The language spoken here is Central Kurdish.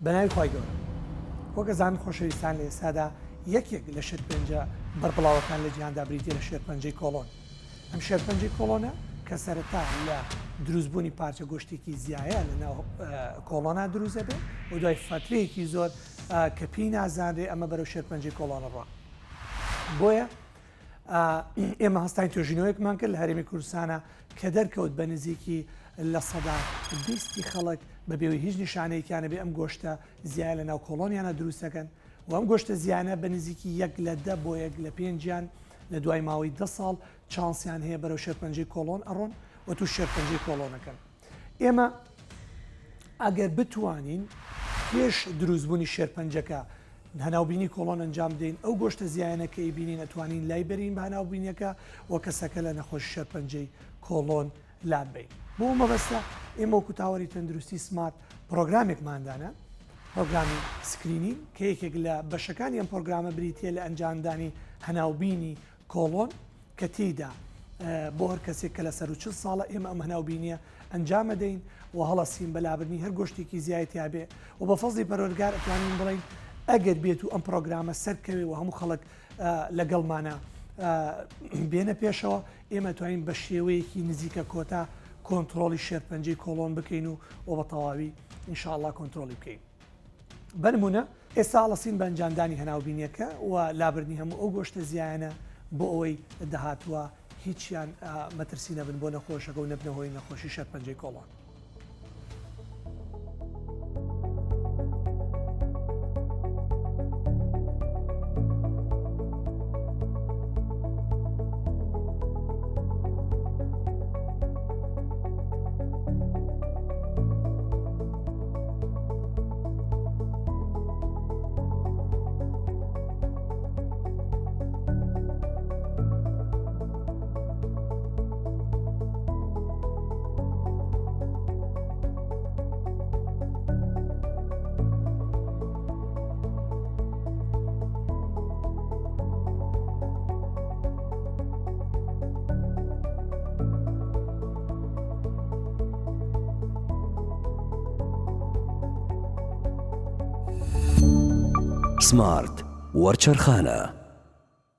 بەناوی خی گەورە وەگەزان خۆشەویستان لە ئێستادا یەکێک لە شێرپەنجە بەربڵاوەکان لە جیهاندا بریتە لە شێرپەنجەی کۆڵۆن. ئەم شێرپەنجەی کۆڵۆنە کە سەرەتا لە دروستبوونی پارچە گۆشتێکی زیایە لە ناو کۆڵۆنا دروستە بێ و دوای فترەیەکی زۆر کە پێی نازانرێ ئەمە بەرەو شێرپەنجەی کۆڵۆنە ڕوا. بۆیە ئێمە هەستانی توێژینەوەیەکمان کرد لە هەرێمی کوردستانە کە دەرکەوت بە نزیکی لە سەدا 20 خەڵک بە بێەوەی هیچ نیشانەیەکیانە بێ ئەم گۆشتە زیایە لە ناو کۆڵۆنیانە دروستەکەن و ئەم گۆشتە زیانە بە نزیکی 1 لە 10 بۆ 1 لە 5 لە دوای ماوەی 10 ساڵ چانسیان هەیە بەرەو شێرپەنجەی کۆڵۆن ئەڕۆن و تو شێرپەنجەی کۆڵۆنەکەن. ئێمە ئەگەر بتوانین پێش دروستبوونی شێرپەنجەکە هەناوبینی کۆڵۆن ئەنجام بدەین ئەو گۆشتە زیایەنە کە ئیبینین ئەتوانین لای بەرین بە هەناوبینیەکە و کەسەکە لە نەخۆشی شێرپەنجەی کۆڵۆن لات بین. بۆ مەبەستە ئێمە وەکو تاوەری تەندروستی سمارت پرۆگرامێکماندانە، پرۆگرامی سکرینی کە یەکێک لە بەشەکانی ئەم پرۆگرامە بریتە لە ئەنجامدانی هەناوبینی کۆڵۆن کە تێیدا بۆ هەر کەسێک کە لە سەر و 40 ساڵە ئێمە ئەم هەناوبینیە ئەنجامە دەین و هەڵەسین بەلابرنی هەر گۆشتێکی زیایەتیا بێ و بە فەزلی پەروەردگار ئەتوانین بڵین ئەگەر بێت و ئەم پرۆگرامە سەرکەوێ و هەموو خەڵک لەگەڵمانە بێنە پێشەوە ئێمە توانین بە شێوەیەکی نزیکە کۆتا کۆنتترۆلی شێرپەنجەی کۆڵۆن بکەین و بە تەواوی ئینشاءالله کۆنتترۆلی بکەین. بنمونە ئێستا هەڵەسین بە ئەنجامدانی هەناوبینیەکە و لابردنی هەموو ئەو گۆشتە زیایەنە بۆ ئەوەی داهاتووە هیچیان مەترسی نەبن بۆ نەخۆشەکە و نەبنەوەی نەخۆشی شێرپەنجەی کۆڵۆن. سمارت وەرچەرخانە.